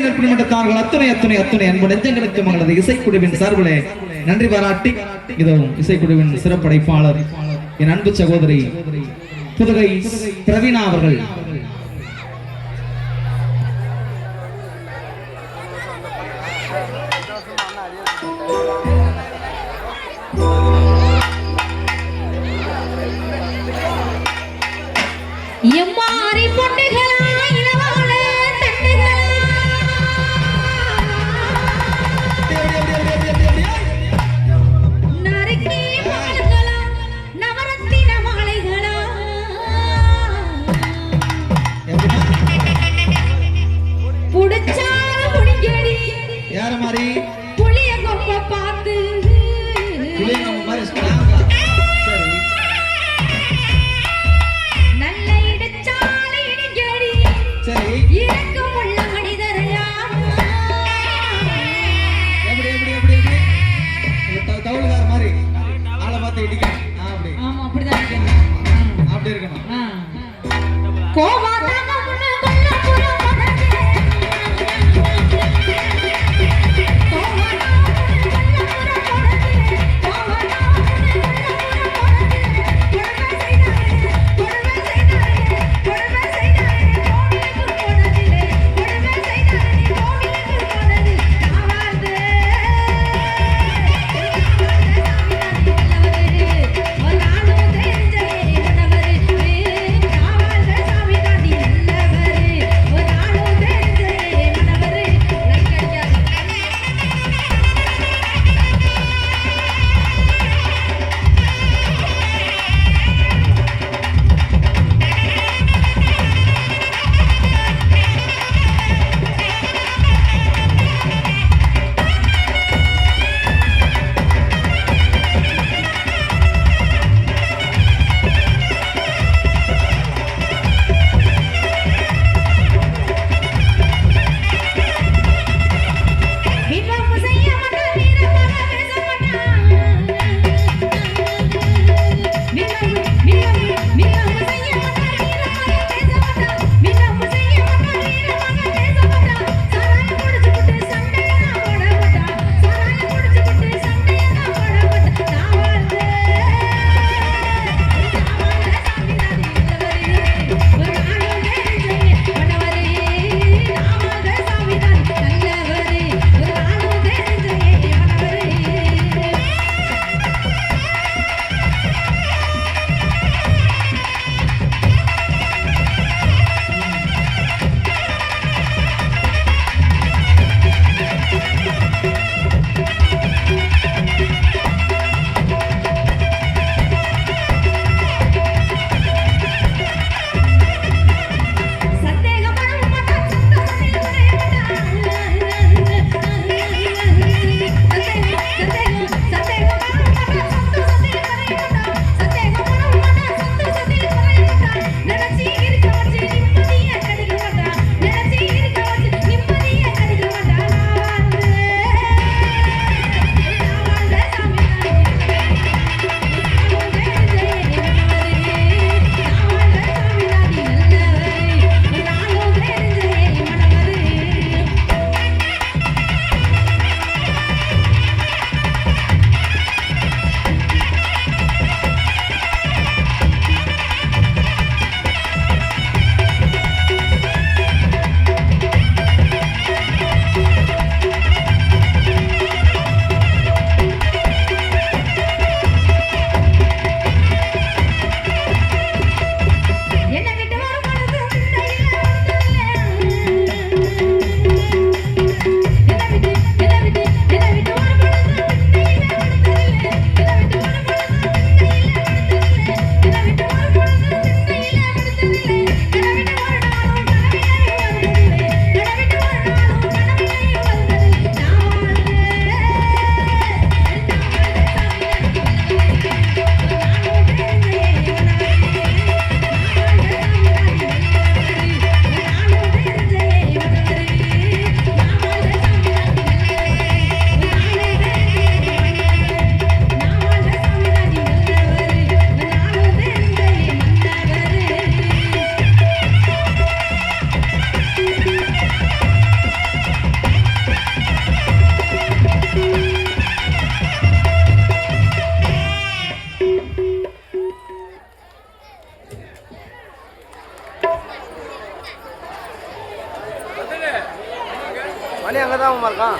அத்தனை அத்தனை அத்தனை அன்பு நெஞ்சங்களுக்கு மகளது இசைக்குழுவின் சார்பிலே நன்றி பாராட்டி இதோ இசைக்குழுவின் சிறப்படைப்பாளர் என் அன்பு சகோதரி புதுகை பிரவீணா அவர்கள் எம்மாரி பொண்ணுகளா இளவாள தட்டுகளா நறுக்கி மாலைகளா நவரத்தின மாலைகளா புடிச்சால புடிங்கடி யார மாதிரி புளிய கொம்ப பார்த்து புளிய கொம்ப மாதிரி ஸ்ட்ராங்கா சரி நல்ல இடிச்சால இடிங்கடி சரி இரக்கம் உள்ள மனிதரையா எப்படி எப்படி எப்படி எப்படி தவுளுகார மாதிரி ஆளை பார்த்து இடிக்கணும் அப்படி ஆமா அப்படிதான் இருக்கணும் அப்படி இருக்கணும் கோவாதாம முன்ன கொல்லப்புறம் மணி அங்கே தான் இருக்கான்.